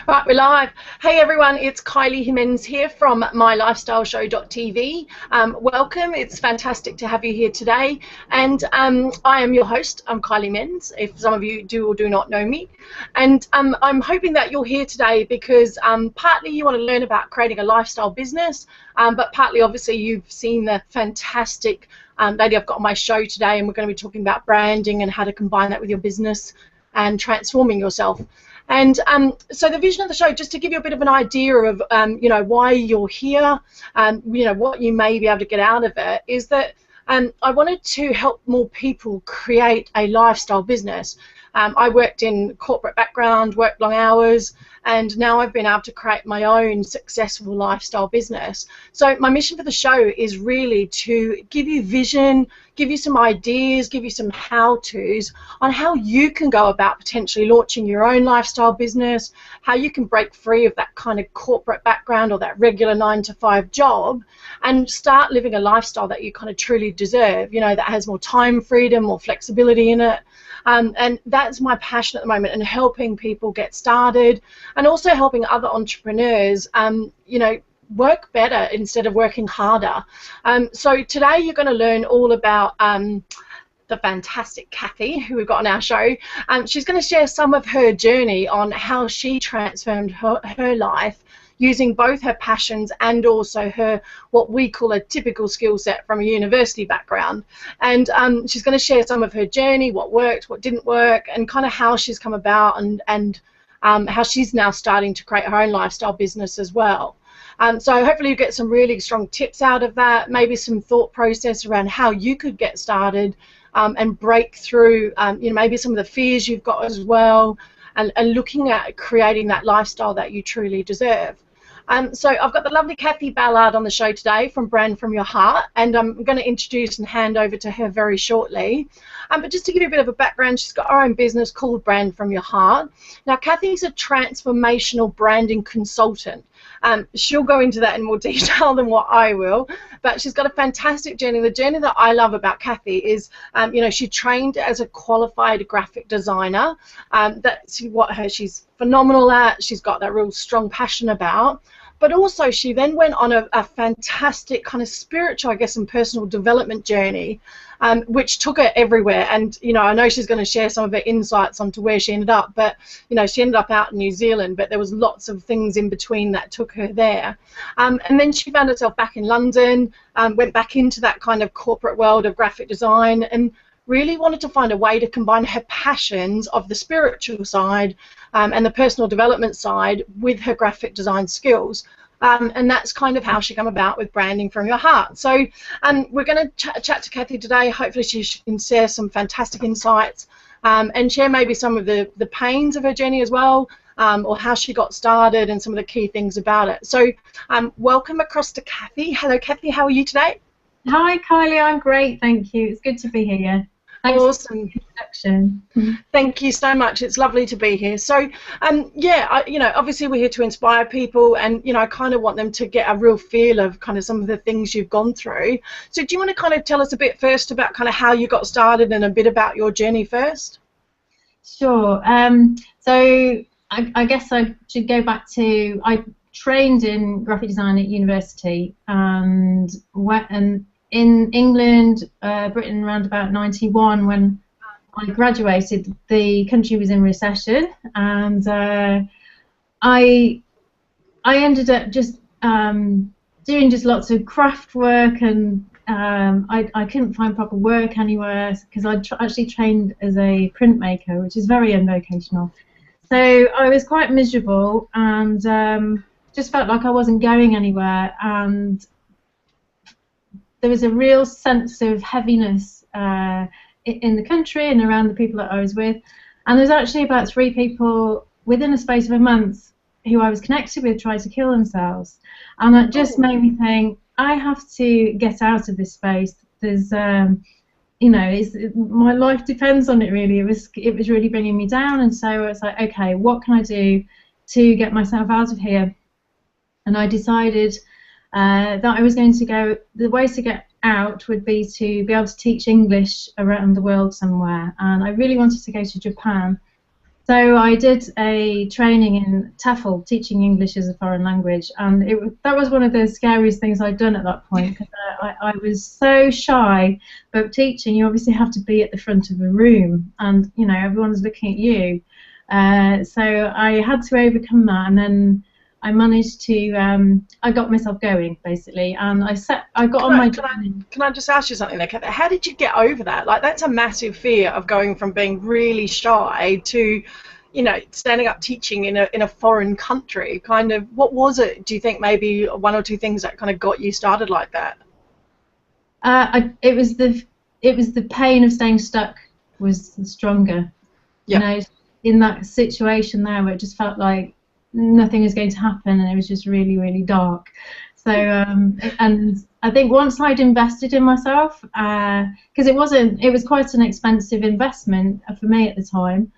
Right, we're live. Hey everyone, it's Kylie Jimenez here from mylifestyleshow.tv. Welcome, it's fantastic to have you here today. And I am your host, I'm Kylie Jimenez, if some of you do or do not know me. And I'm hoping that you're here today because partly you want to learn about creating a lifestyle business, but partly obviously you've seen the fantastic lady I've got on my show today, and we're going to be talking about branding and how to combine that with your business and transforming yourself. And so the vision of the show, just to give you a bit of an idea of, why you're here, what you may be able to get out of it, is that I wanted to help more people create a lifestyle business. I worked in corporate background, worked long hours, and now I've been able to create my own successful lifestyle business. So my mission for the show is really to give you vision, give you some ideas, give you some how-tos on how you can go about potentially launching your own lifestyle business, how you can break free of that kind of corporate background or that regular 9-to-5 job and start living a lifestyle that you kind of truly deserve, that has more time freedom, more flexibility in it. And that's my passion at the moment, and helping people get started and also helping other entrepreneurs, work better instead of working harder. So today you're going to learn all about the fantastic Cathy, who we've got on our show. She's going to share some of her journey on how she transformed her life using both her passions and also her, what we call a typical skill set from a university background. And she's going to share some of her journey, what worked, what didn't work, and kind of how she's come about and how she's now starting to create her own lifestyle business as well. So hopefully you get some really strong tips out of that, maybe some thought process around how you could get started and break through, maybe some of the fears you've got as well, and looking at creating that lifestyle that you truly deserve. So I've got the lovely Cathy Ballard on the show today from Brand From Your Heart, and I'm going to introduce and hand over to her very shortly. But just to give you a bit of a background, she's got her own business called Brand From Your Heart. Now, Cathy's a transformational branding consultant. She'll go into that in more detail than what I will, but she's got a fantastic journey. The journey that I love about Cathy is, she trained as a qualified graphic designer. That's what she's phenomenal at. She's got that real strong passion about. But also she then went on a fantastic kind of spiritual, I guess, and personal development journey, which took her everywhere. And, I know she's going to share some of her insights onto where she ended up, but, she ended up out in New Zealand, but there was lots of things in between that took her there. And then she found herself back in London, went back into that kind of corporate world of graphic design, and really wanted to find a way to combine her passions of the spiritual side and the personal development side with her graphic design skills. And that's kind of how she came about with Branding From Your Heart. So we're going to chat to Cathy today. Hopefully she can share some fantastic insights and share maybe some of the pains of her journey as well, or how she got started and some of the key things about it. So welcome across to Cathy. Hello, Cathy. How are you today? Hi, Kylie. I'm great, thank you. It's good to be here. Thanks awesome. For the introduction. Thank you so much. It's lovely to be here. So, obviously we're here to inspire people, and I kind of want them to get a real feel of kind of some of the things you've gone through. So, do you want to kind of tell us a bit first about kind of how you got started and a bit about your journey first? Sure. So, I guess I should go back to I trained in graphic design at university, and in England, Britain, around about 91, when I graduated, the country was in recession, and I ended up just doing just lots of craft work, and I couldn't find proper work anywhere because I actually trained as a printmaker, which is very unvocational. So I was quite miserable and just felt like I wasn't going anywhere, and there was a real sense of heaviness in the country and around the people that I was with. And there was actually about 3 people within a space of a month who I was connected with tried to kill themselves. And that just made me think, I have to get out of this space. There's, my life depends on it, really. It was really bringing me down. And so I was like, okay, what can I do to get myself out of here? And I decided that I was going to go, the way to get out would be to be able to teach English around the world somewhere, and I really wanted to go to Japan. So I did a training in TEFL, teaching English as a foreign language, and that was one of the scariest things I'd done at that point, because I was so shy. But teaching, you obviously have to be at the front of a room, and you know everyone's looking at you. So I had to overcome that, and then I managed to. I got myself going basically, and I got on my journey. Can I just ask you something there, Cathy? How did you get over that? Like, that's a massive fear of going from being really shy to, you know, standing up teaching in a foreign country. Kind of, what was it? Do you think maybe one or two things that kind of got you started like that? It was the pain of staying stuck was stronger. Yeah. You know, in that situation there where it just felt like nothing was going to happen, and it was just really, really dark. So, and I think once I'd invested in myself, because it was quite an expensive investment for me at the time,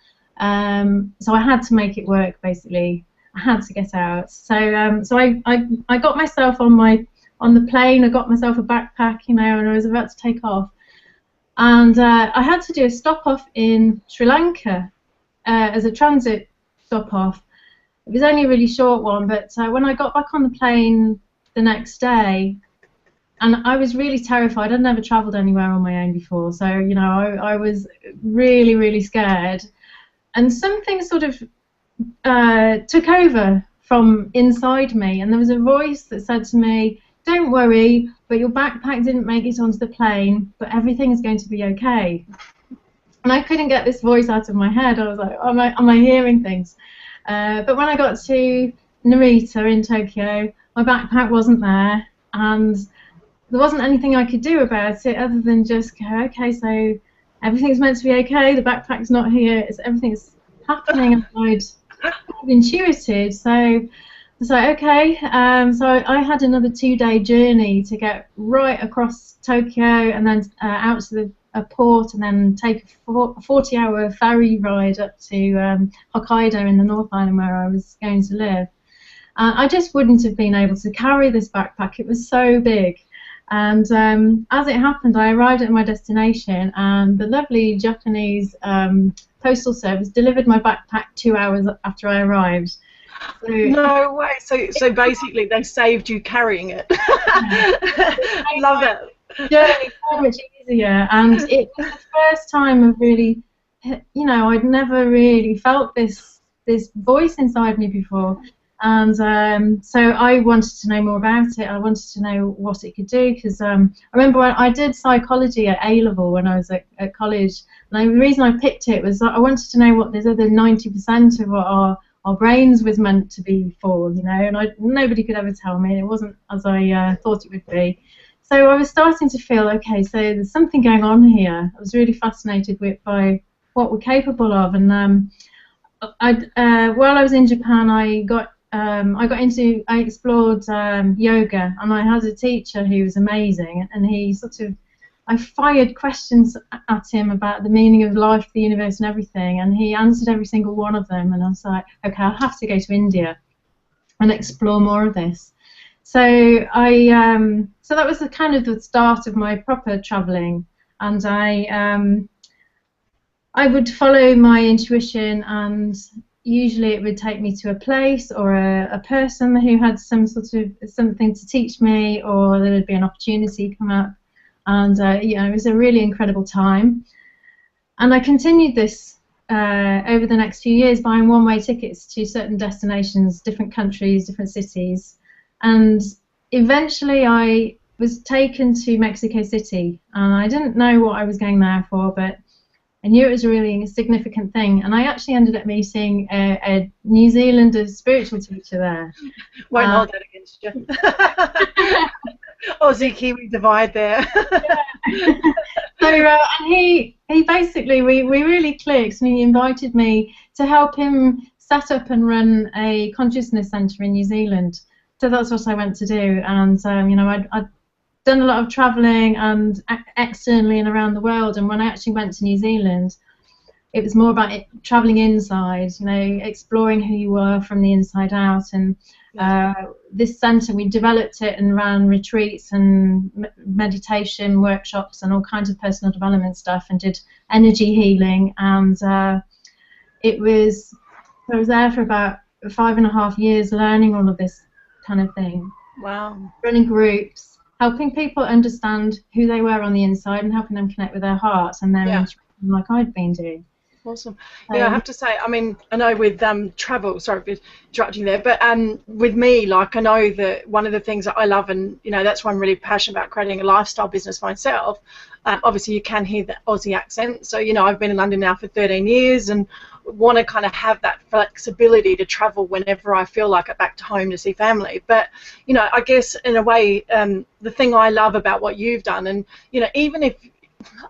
so I had to make it work. Basically, I had to get out. So, I got myself on the plane. I got myself a backpack, you know, and I was about to take off, and I had to do a stop off in Sri Lanka as a transit stop off. It was only a really short one, but when I got back on the plane the next day, and I was really terrified. I'd never travelled anywhere on my own before, so you know I was really, really scared. And something sort of took over from inside me, and there was a voice that said to me, "Don't worry, but your backpack didn't make it onto the plane, but everything is going to be okay." And I couldn't get this voice out of my head. I was like, am I hearing things? But when I got to Narita in Tokyo, my backpack wasn't there, and there wasn't anything I could do about it other than just go, okay, so everything's meant to be okay, the backpack's not here, everything's happening as I'd intuited. So it's like, okay, so I had another 2-day journey to get right across Tokyo and then out to a port, and then take a 40-hour ferry ride up to Hokkaido in the North Island where I was going to live. I just wouldn't have been able to carry this backpack. It was so big. And as it happened, I arrived at my destination, and the lovely Japanese postal service delivered my backpack 2 hours after I arrived. So, no way. So basically they saved you carrying it. Love it. Journey so much easier, and it was the first time of really, you know, I'd never really felt this voice inside me before, and so I wanted to know more about it. I wanted to know what it could do, because I remember when I did psychology at A-level when I was at college, and the reason I picked it was I wanted to know what this other 90% of what our brains was meant to be for, you know, and nobody could ever tell me. It wasn't as I thought it would be. So I was starting to feel, okay, so there's something going on here. I was really fascinated by what we're capable of, and while I was in Japan, I explored yoga, and I had a teacher who was amazing, and I fired questions at him about the meaning of life, the universe, and everything, and he answered every single one of them, and I was like, okay, I'll have to go to India and explore more of this. So so that was the start of my proper travelling, and I would follow my intuition, and usually it would take me to a place or a person who had something to teach me, or there would be an opportunity come up, and you know, it was a really incredible time. And I continued this over the next few years, buying one-way tickets to certain destinations, different countries, different cities. And eventually I was taken to Mexico City, and I didn't know what I was going there for, but I knew it was a really significant thing, and I actually ended up meeting a New Zealander spiritual teacher there. Won't hold that against you. Aussie Kiwi divide there. Yeah. So and he basically, we really clicked, and he invited me to help him set up and run a consciousness centre in New Zealand. So that's what I went to do, and you know, I'd done a lot of travelling and externally and around the world, and when I actually went to New Zealand, it was more about travelling inside, you know, exploring who you were from the inside out. And this centre, we developed it and ran retreats and meditation workshops and all kinds of personal development stuff, and did energy healing, and I was there for about 5.5 years learning all of this kind of thing. Wow. Running groups, helping people understand who they were on the inside and helping them connect with their hearts and their intuition, like I'd been doing. Awesome. Yeah, I have to say, I mean, I know with travel, sorry for interrupting there, but with me, like, I know that one of the things that I love, and, you know, that's why I'm really passionate about creating a lifestyle business myself. Obviously, you can hear the Aussie accent. So, you know, I've been in London now for 13 years and want to kind of have that flexibility to travel whenever I feel like it back to home to see family. But, you know, I guess in a way, the thing I love about what you've done, and, you know, even if,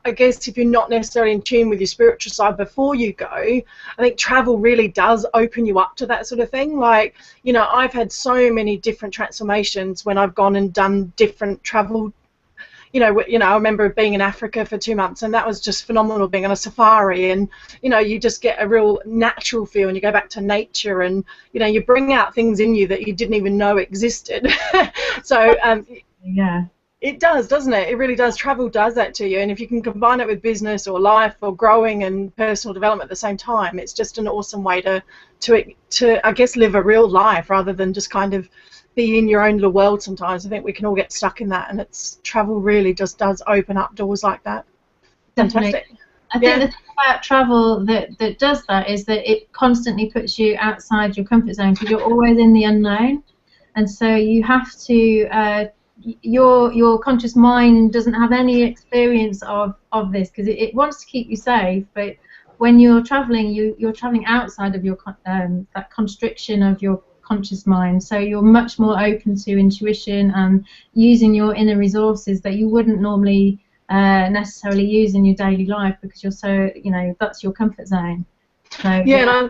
I guess if you're not necessarily in tune with your spiritual side before you go, I think travel really does open you up to that sort of thing. Like, you know, I've had so many different transformations when I've gone and done different travel. You know, I remember being in Africa for 2 months, and that was just phenomenal, being on a safari, and, you know, you just get a real natural feel, and you go back to nature, and, you know, you bring out things in you that you didn't even know existed. So, yeah. It does, doesn't it? It really does. Travel does that to you, and if you can combine it with business or life or growing and personal development at the same time, it's just an awesome way to I guess, live a real life rather than just kind of be in your own little world sometimes. I think we can all get stuck in that, and travel really just does open up doors like that. Definitely. Fantastic. I think the thing about travel that does that is that it constantly puts you outside your comfort zone, because you're always in the unknown, and so you have to your conscious mind doesn't have any experience of this, because it wants to keep you safe, but when you're traveling, you're traveling outside of your that constriction of your conscious mind, so you're much more open to intuition and using your inner resources that you wouldn't normally necessarily use in your daily life, because you're so, you know, that's your comfort zone. So, yeah.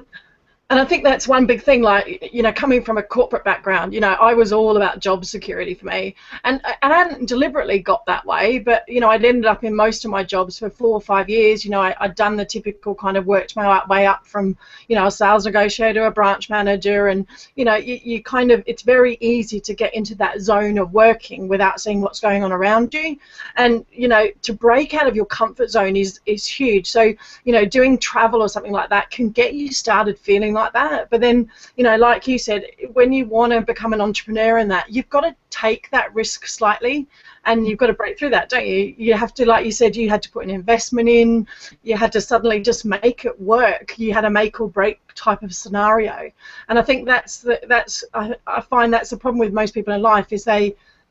And I think that's one big thing, like, you know, coming from a corporate background, you know, I was all about job security for me. And I hadn't deliberately got that way, but, you know, I'd ended up in most of my jobs for 4 or 5 years. You know, I'd done the typical kind of worked my way up from, you know, a sales negotiator, a branch manager, and, you know, you kind of, it's very easy to get into that zone of working without seeing what's going on around you. And, you know, to break out of your comfort zone is huge. So, you know, doing travel or something like that can get you started feeling like that, but then, you know, like you said, when you want to become an entrepreneur in that, you've got to take that risk slightly, and you've got to break through that, don't you? You have to, like you said, you had to put an investment in, you had to suddenly just make it work, you had a make or break type of scenario. And I think I find that's the problem with most people in life, is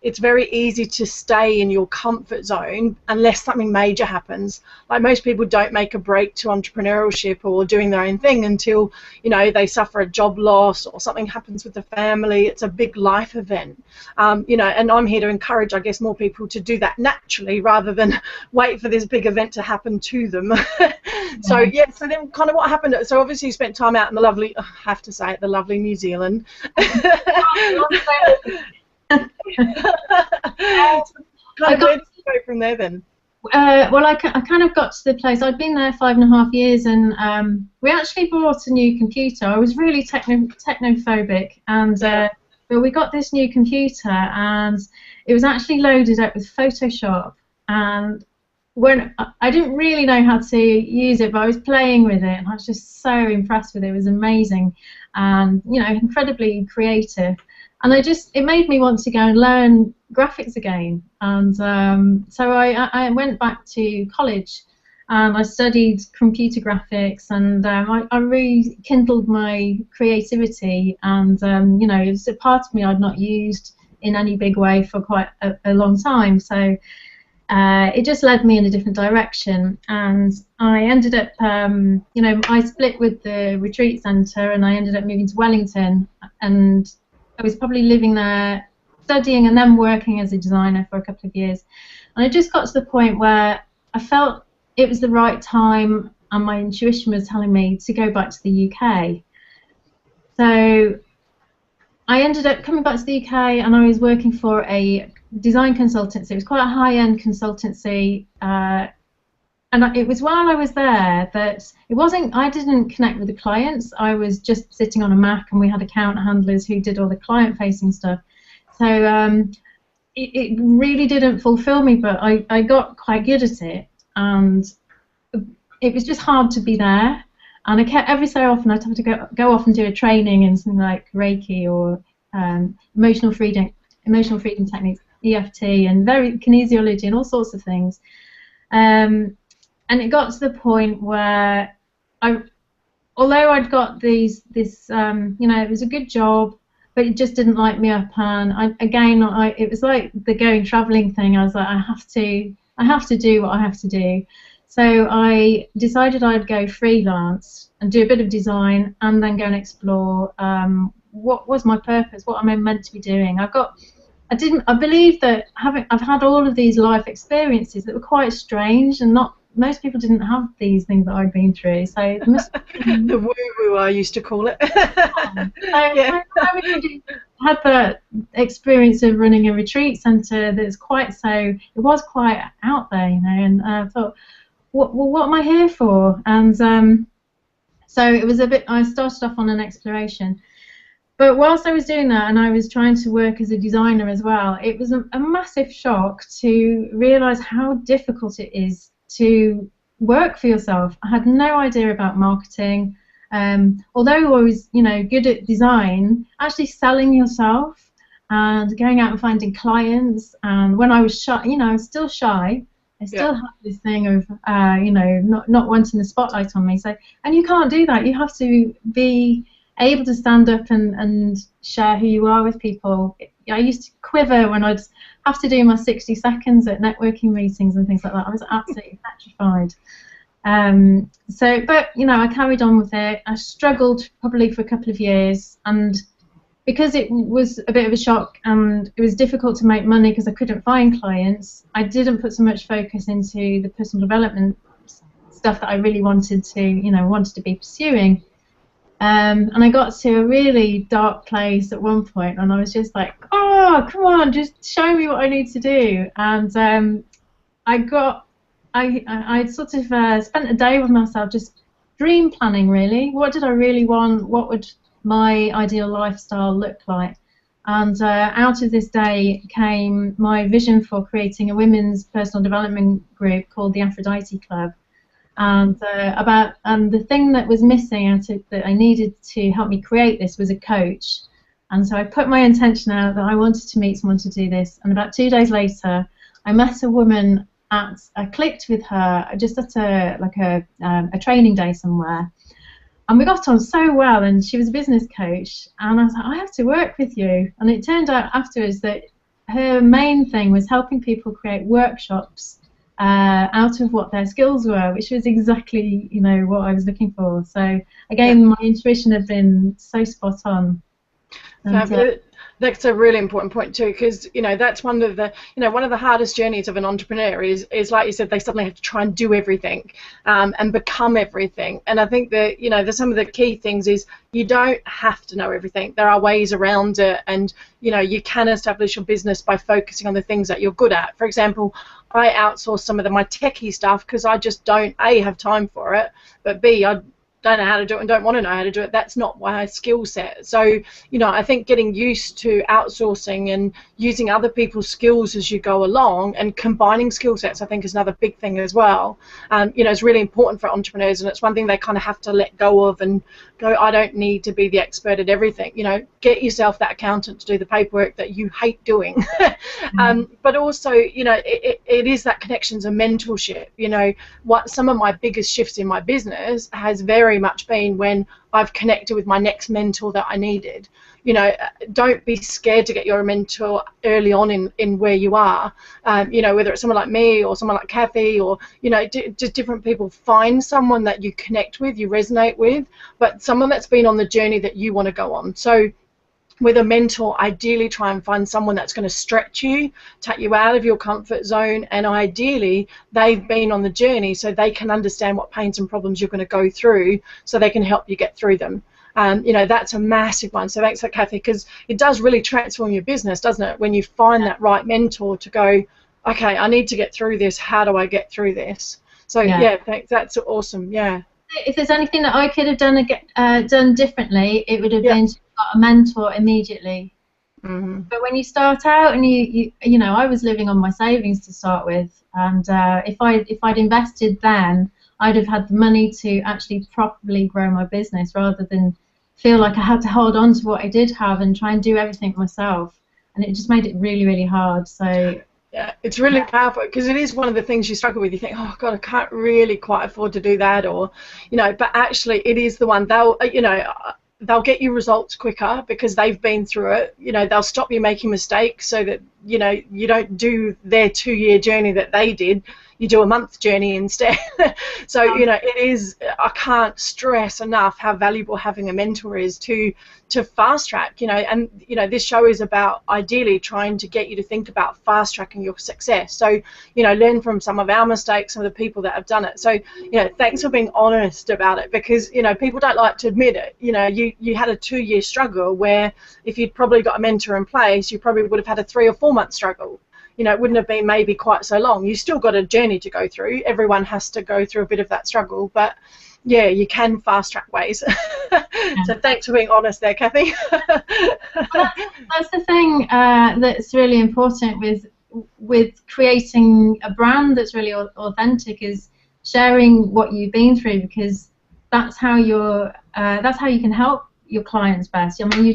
it's very easy to stay in your comfort zone unless something major happens. Like, most people don't make a break to entrepreneurship or doing their own thing until, you know, they suffer a job loss or something happens with the family. It's a big life event, you know, and I'm here to encourage, I guess, more people to do that naturally rather than wait for this big event to happen to them. So, yeah, so then kind of what happened, so obviously you spent time out in the lovely, I have to say it, the lovely New Zealand. Where did you go from there then? Well, I kind of got to the place. I'd been there 5.5 years, and we actually bought a new computer. I was really technophobic, and but we got this new computer, and it was actually loaded up with Photoshop. And when I didn't really know how to use it, but I was playing with it, and I was just so impressed with it. It was amazing, and, you know, incredibly creative. And it made me want to go and learn graphics again. And so I went back to college, and I studied computer graphics, and I rekindled my creativity. And, you know, it was a part of me I'd not used in any big way for quite a long time. So it just led me in a different direction. And I ended up, you know, I split with the retreat centre, and I ended up moving to Wellington, and I was probably living there, studying and then working as a designer for a couple of years. And I just got to the point where I felt it was the right time, and my intuition was telling me to go back to the UK. So I ended up coming back to the UK, and I was working for a design consultancy. It was quite a high-end consultancy. And it was while I was there that I didn't connect with the clients. I was just sitting on a Mac, and we had account handlers who did all the client-facing stuff. So it really didn't fulfill me, but I got quite good at it. And it was just hard to be there. And I kept, every so often I'd have to go off and do a training in something like Reiki or emotional freedom techniques, EFT, and very kinesiology and all sorts of things. And it got to the point where although I'd got this, it was a good job, but it just didn't light me up. And it was like the going traveling thing. I was like, I have to do what I have to do. So I decided I'd go freelance and do a bit of design, and then go and explore what was my purpose, what am I meant to be doing. I believe that I've had all of these life experiences that were quite strange, and most people didn't have these things that I'd been through. So it must the woo-woo, I used to call it. I really had that experience of running a retreat centre it was quite out there, and I thought, what am I here for? And so it was I started off on an exploration. But whilst I was doing that, and I was trying to work as a designer as well, it was a massive shock to realise how difficult it is to work for yourself. I had no idea about marketing. Although I was, good at design, actually selling yourself and going out and finding clients. And when I was shy, I was still shy. I still have this thing of, not wanting the spotlight on me. And you can't do that. You have to be able to stand up and share who you are with people. I used to quiver when I'd have to do my 60 seconds at networking meetings and things like that. I was absolutely petrified. But I carried on with it. I struggled probably for a couple of years, and because it was a bit of a shock and it was difficult to make money because I couldn't find clients, I didn't put so much focus into the personal development stuff that I really wanted to be pursuing. And I got to a really dark place at one point, and I was just like, oh, come on, just show me what I need to do. And I sort of spent a day with myself just dream planning, really. What did I really want? What would my ideal lifestyle look like? And out of this day came my vision for creating a women's personal development group called the Aphrodite Club. And the thing that was missing that I needed to help me create this was a coach. And so I put my intention out that I wanted to meet someone to do this. And about 2 days later, I met a woman I clicked with her just at a training day somewhere. And we got on so well, and she was a business coach. And I was like, I have to work with you. And it turned out afterwards that her main thing was helping people create workshops out of what their skills were, which was exactly what I was looking for. So again, my intuition had been so spot on. And, that's a really important point too, because that's one of the hardest journeys of an entrepreneur is like you said, they suddenly have to try and do everything and become everything. And I think that some of the key things is you don't have to know everything. There are ways around it, and you can establish your business by focusing on the things that you're good at. For example, I outsource some of my techie stuff because I just don't A, have time for it, but B, I don't know how to do it and don't want to know how to do it. That's not my skill set. So I think getting used to outsourcing and using other people's skills as you go along and combining skill sets, I think, is another big thing as well. It's really important for entrepreneurs, and it's one thing they kind of have to let go of and go, I don't need to be the expert at everything. Get yourself that accountant to do the paperwork that you hate doing. But also it is that connections and mentorship. What some of my biggest shifts in my business has very much been when I've connected with my next mentor that I needed. Don't be scared to get your mentor early on in where you are. Whether it's someone like me or someone like Cathy or just different people. Find someone that you connect with, you resonate with, but someone that's been on the journey that you want to go on. So with a mentor, ideally try and find someone that's going to stretch you, take you out of your comfort zone, and ideally they've been on the journey so they can understand what pains and problems you're going to go through so they can help you get through them. That's a massive one. So thanks for Cathy, because it does really transform your business, doesn't it, when you find that right mentor to go, okay, I need to get through this. How do I get through this? So thanks. That's awesome. Yeah. If there's anything that I could have done differently, it would have been to got a mentor immediately. Mm-hmm. But when you start out, and I was living on my savings to start with, and if I'd invested then, I'd have had the money to actually properly grow my business, rather than feel like I had to hold on to what I did have and try and do everything myself. And it just made it really, really hard. So yeah, it's really powerful, because it is one of the things you struggle with. You think, oh God, I can't really quite afford to do that, or, you know, but actually it is the one. They'll get you results quicker because they've been through it. You know, they'll stop you making mistakes so that, you know, you don't do their 2-year journey that they did. You do a month journey instead. So, you know, it is, I can't stress enough how valuable having a mentor is to fast track, you know. And, you know, this show is about ideally trying to get you to think about fast tracking your success. So, you know, learn from some of our mistakes, some of the people that have done it. So, you know, thanks for being honest about it, because, you know, people don't like to admit it. You know, you had a 2-year struggle where if you'd probably got a mentor in place, you probably would have had a 3 or 4 month struggle. You know, it wouldn't have been maybe quite so long. You still got a journey to go through. Everyone has to go through a bit of that struggle, but yeah, you can fast track ways. So thanks for being honest there, Cathy. Well, that's the thing that's really important with creating a brand that's really authentic, is sharing what you've been through, because that's how you can help your clients best. I mean, you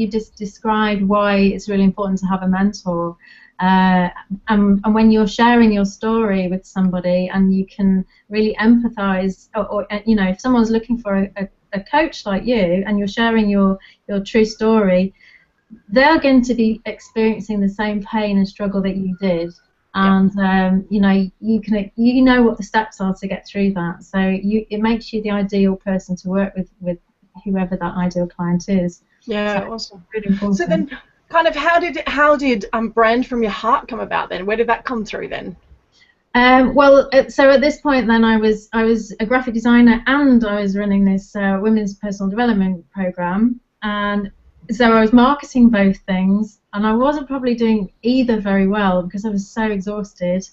just described why it's really important to have a mentor. And when you're sharing your story with somebody, and you can really empathize, or you know, if someone's looking for a coach like you, and you're sharing your true story, they're going to be experiencing the same pain and struggle that you did, and you know, you know what the steps are to get through that. So it makes you the ideal person to work with whoever that ideal client is. Yeah, so awesome. Really important. So then, kind of, how did Brand from Your Heart come about then? Where did that come through then? Well, so at this point then, I was a graphic designer, and I was running this women's personal development program, and so I was marketing both things, and I wasn't probably doing either very well because I was so exhausted.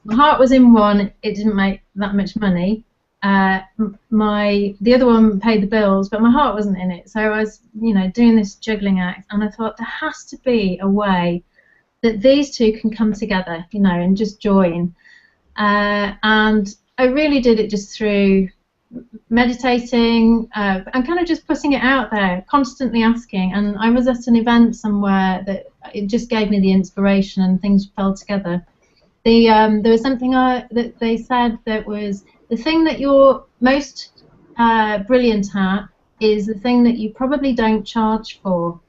My heart was in one; it didn't make that much money. The other one paid the bills, but my heart wasn't in it. So I was, you know, doing this juggling act, and I thought there has to be a way that these two can come together, you know, and just join. And I really did it just through meditating and kind of just putting it out there, constantly asking. And I was at an event somewhere that it just gave me the inspiration, and things fell together. There was something that they said that was, the thing that you're most brilliant at is the thing that you probably don't charge for.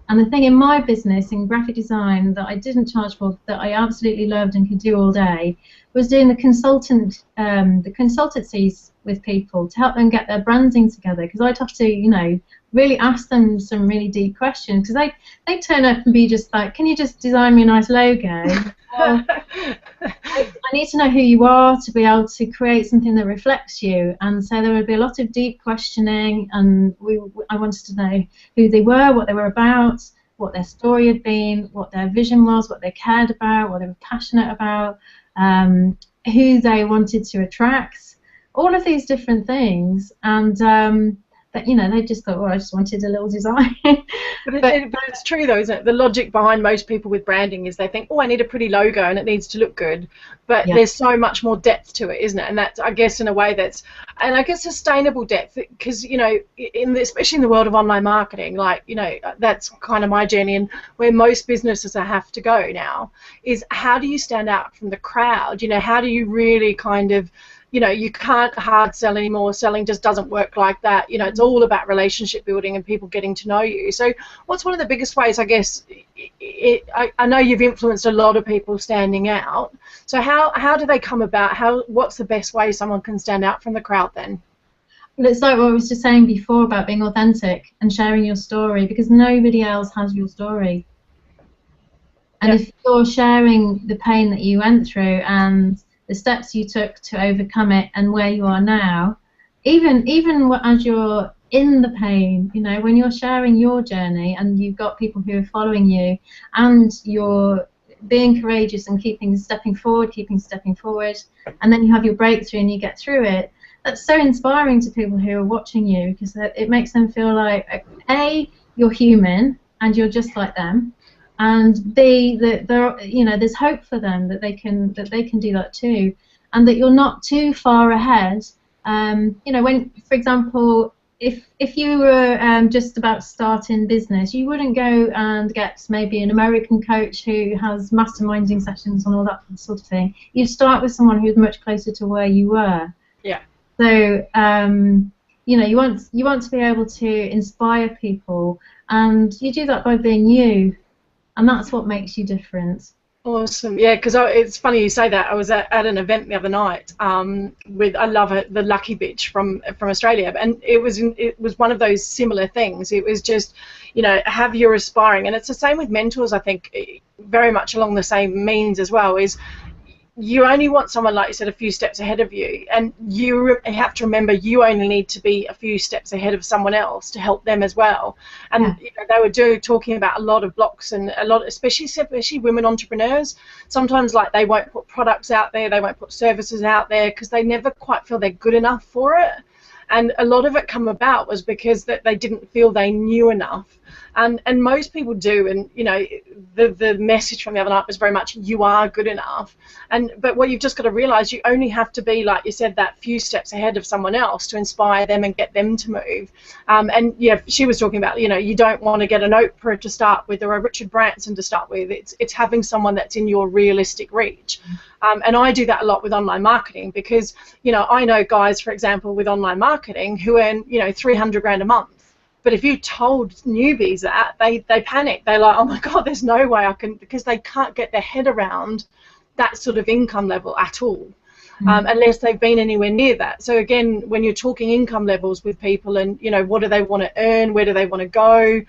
And the thing in my business, in graphic design, that I didn't charge for, that I absolutely loved and could do all day, was doing the consultancies with people to help them get their branding together. Because I'd have to, you know, really ask them some really deep questions. Because they turn up and be just like, can you just design me a nice logo? Well, I need to know who you are to be able to create something that reflects you. And so there would be a lot of deep questioning, and I wanted to know who they were, what they were about, what their story had been, what their vision was, what they cared about, what they were passionate about, who they wanted to attract, all of these different things. And but, you know, they just thought, well, I just wanted a little design. But it's true, though, isn't it? The logic behind most people with branding is they think, oh, I need a pretty logo and it needs to look good. But there's so much more depth to it, isn't it? And that's, I guess, in a way that's, and I guess sustainable depth, because, you know, especially in the world of online marketing, like, you know, that's kind of my journey, and where most businesses have to go now is, how do you stand out from the crowd? You know, how do you really kind of, you know, you can't hard sell anymore. Selling just doesn't work like that. You know, it's all about relationship building and people getting to know you. So what's one of the biggest ways, I guess, I know you've influenced a lot of people standing out. So how do they come about? What's the best way someone can stand out from the crowd then? Well, it's like what I was just saying before about being authentic and sharing your story, because nobody else has your story. And if you're sharing the pain that you went through and the steps you took to overcome it and where you are now, even as you're in the pain, you know, when you're sharing your journey and you've got people who are following you, and you're being courageous and keeping stepping forward, and then you have your breakthrough and you get through it, that's so inspiring to people who are watching you, because it makes them feel like, A, you're human and you're just like them, and B, that there's hope for them, that they can do that too, and that you're not too far ahead You know, when, for example, if you were just about starting business, you wouldn't go and get maybe an American coach who has masterminding sessions and all that sort of thing. You'd start with someone who's much closer to where you were. Yeah. So you know, you want to be able to inspire people, and you do that by being you, and that's what makes you different. Awesome, yeah, because it's funny you say that. I was at an event the other night with, I love it, the Lucky Bitch from Australia, and it was one of those similar things. It was just, you know, have your aspiring, and it's the same with mentors. I think very much along the same means as well. Is you only want someone, like you said, a few steps ahead of you, and you have to remember you only need to be a few steps ahead of someone else to help them as well. And Yeah. you know, they were talking about a lot of blocks, and a lot, especially women entrepreneurs. Sometimes, like, they won't put products out there, they won't put services out there because they never quite feel they're good enough for it. And a lot of it come about was because that they didn't feel they knew enough. And most people do, and you know, the message from the other night was very much, you are good enough. But what you've just got to realise, you only have to be, like you said, that few steps ahead of someone else to inspire them and get them to move. And yeah, she was talking about, you know, you don't want to get an Oprah to start with or a Richard Branson to start with. It's having someone that's in your realistic reach. And I do that a lot with online marketing, because, you know, I know guys, for example, with online marketing who earn, you know, 300 grand a month. But if you told newbies that, they panic. They're like, oh my God, there's no way I can, because they can't get their head around that sort of income level at all, unless they've been anywhere near that. So again, when you're talking income levels with people, and you know, what do they want to earn, where do they want to go,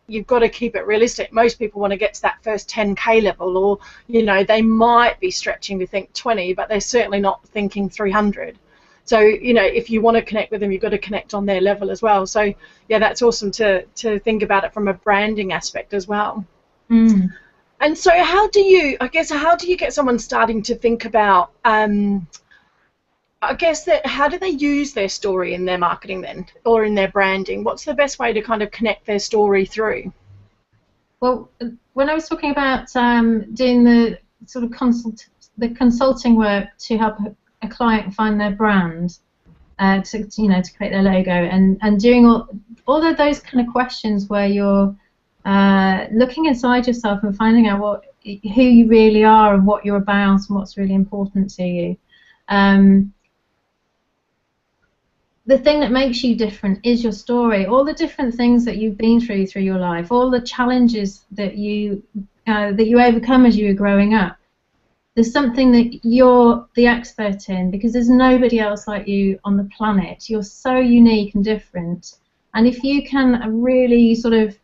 you've got to keep it realistic. Most people want to get to that first 10k level, or you know, they might be stretching to think 20, but they're certainly not thinking 300. So, you know, if you want to connect with them, you've got to connect on their level as well. So, yeah, that's awesome to think about it from a branding aspect as well. Mm. And so how do you get someone starting to think about, how do they use their story in their marketing then, or in their branding? What's the best way to kind of connect their story through? Well, when I was talking about doing the sort of consulting work to help a client find their brand, to create their logo, and doing all of those kind of questions where you're looking inside yourself and finding out who you really are and what you're about and what's really important to you. The thing that makes you different is your story. All the different things that you've been through your life, all the challenges that you overcome as you were growing up. There's something that you're the expert in, because there's nobody else like you on the planet. You're so unique and different. And if you can really sort of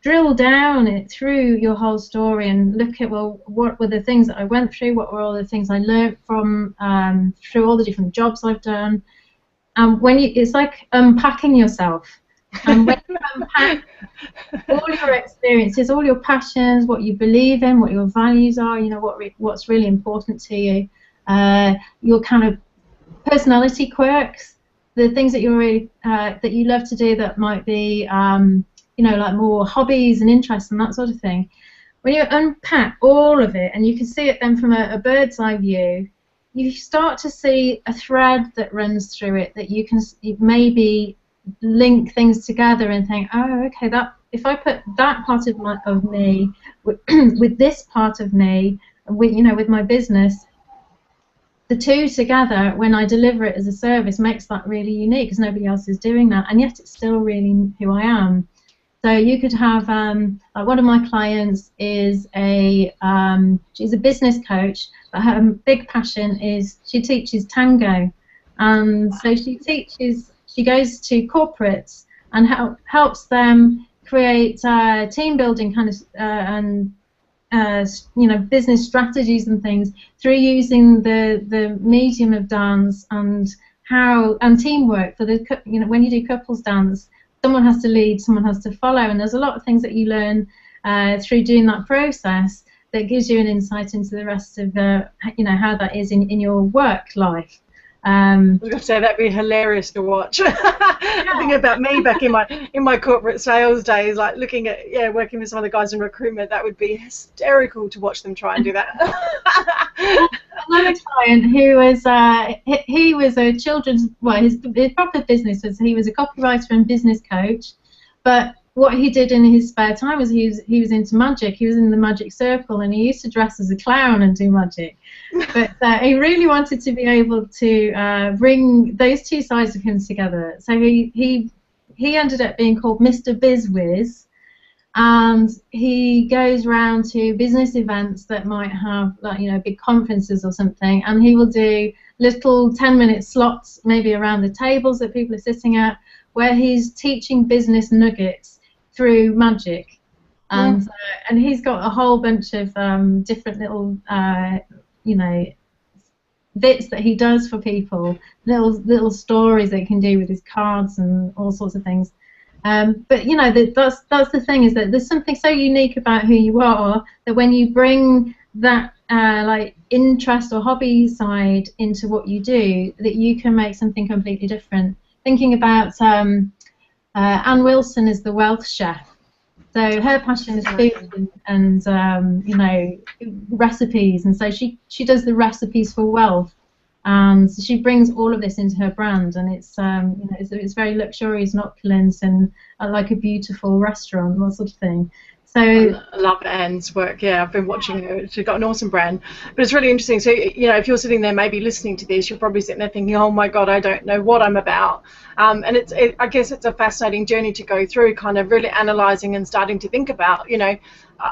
drill down it through your whole story and look at, well, what were the things that I went through, what were all the things I learned from through all the different jobs I've done. And it's like unpacking yourself. And when you unpack all your experiences, all your passions, what you believe in, what your values are, you know, what's really important to you, your kind of personality quirks, the things that you're really that you love to do that might be like more hobbies and interests and that sort of thing. When you unpack all of it and you can see it then from a bird's eye view, you start to see a thread that runs through it, that you can maybe link things together and think, oh, okay, that if I put that part of me with this part of me, with my business, the two together, when I deliver it as a service, makes that really unique, because nobody else is doing that, and yet it's still really who I am. So you could have, like one of my clients is she's a business coach, but her big passion is she teaches tango, and so she goes to corporates and helps them create team building kind of business strategies and things through using the medium of dance and teamwork. For when you do couples dance, someone has to lead, someone has to follow, and there's a lot of things that you learn through doing that process that gives you an insight into the rest of how that is in your work life. I was going to say that'd be hilarious to watch. I'm thinking about me back in my corporate sales days, like looking at working with some of the guys in recruitment. That would be hysterical to watch them try and do that. Another client who was he was a children's, well, his proper business was he was a copywriter and business coach, but what he did in his spare time was he was into magic. He was in the magic circle, and he used to dress as a clown and do magic. But he really wanted to be able to bring those two sides of him together. So he ended up being called Mr. Bizwiz, and he goes around to business events that might have, like, you know, big conferences or something, and he will do little 10-minute slots maybe around the tables that people are sitting at, where he's teaching business nuggets through magic, and he's got a whole bunch of different little you know, bits that he does for people, little stories that he can do with his cards and all sorts of things. But you know, that's the thing, is that there's something so unique about who you are that when you bring that like interest or hobby side into what you do, that you can make something completely different. Thinking about Anne Wilson is the wealth chef. So her passion is food and you know, recipes, and so she does the recipes for wealth, and she brings all of this into her brand, and it's you know, it's very luxurious and opulent and like a beautiful restaurant, that sort of thing. So I love Anne's work. Yeah, I've been watching her. She's got an awesome brand. But it's really interesting. So, you know, if you're sitting there maybe listening to this, you're probably sitting there thinking, oh my God, I don't know what I'm about. And I guess it's a fascinating journey to go through, kind of really analysing and starting to think about, you know,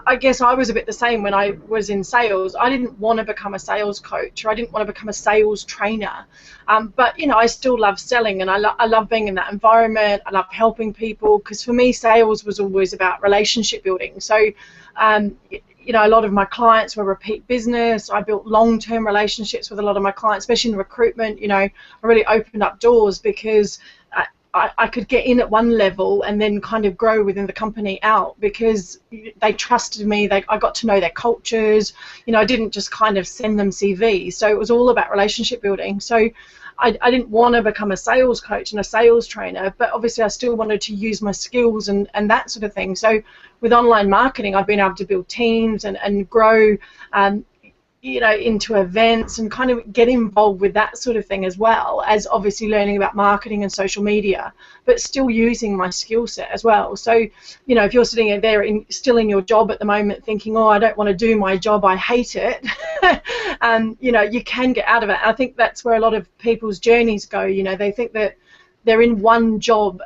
I guess I was a bit the same when I was in sales. I didn't want to become a sales coach, or I didn't want to become a sales trainer. But, you know, I still love selling, and I love being in that environment. I love helping people, because for me, sales was always about relationship building. So, you know, a lot of my clients were repeat business. I built long-term relationships with a lot of my clients, especially in recruitment. You know, I really opened up doors because I could get in at one level and then kind of grow within the company out, because they trusted me. I got to know their cultures. You know, I didn't just kind of send them CVs. So it was all about relationship building. So I didn't want to become a sales coach and a sales trainer, but obviously I still wanted to use my skills and that sort of thing. So with online marketing, I've been able to build teams and grow you know, into events and kind of get involved with that sort of thing, as well as obviously learning about marketing and social media, but still using my skill set as well. So, you know, if you're sitting there still in your job at the moment thinking, oh, I don't want to do my job, I hate it, you know, you can get out of it. I think that's where a lot of people's journeys go. You know, they think that they're in one job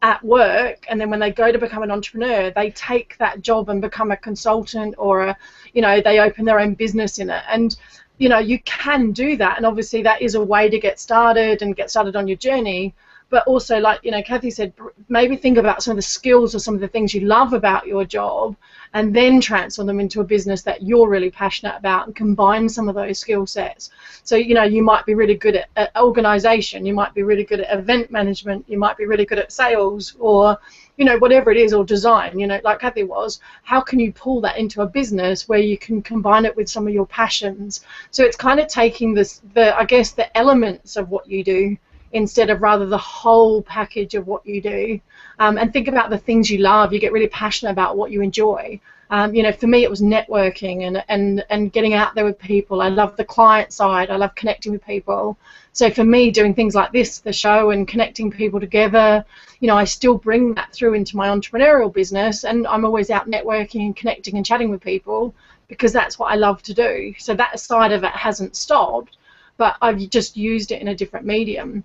at work, and then when they go to become an entrepreneur, they take that job and become a consultant, or you know, they open their own business in it. And you know, you can do that, and obviously that is a way to get started and get started on your journey. But also, like, you know, Cathy said, maybe think about some of the skills or some of the things you love about your job, and then transform them into a business that you're really passionate about, and combine some of those skill sets. So, you know, you might be really good at organisation, you might be really good at event management, you might be really good at sales, or, you know, whatever it is, or design, you know, like Cathy was. How can you pull that into a business where you can combine it with some of your passions? So it's kind of taking I guess, the elements of what you do, instead of rather the whole package of what you do, and think about the things you love. You get really passionate about what you enjoy. You know, for me it was networking and getting out there with people. I love the client side. I love connecting with people. So for me, doing things like this, the show, and connecting people together, you know, I still bring that through into my entrepreneurial business, and I'm always out networking and connecting and chatting with people, because that's what I love to do. So that side of it hasn't stopped, but I've just used it in a different medium.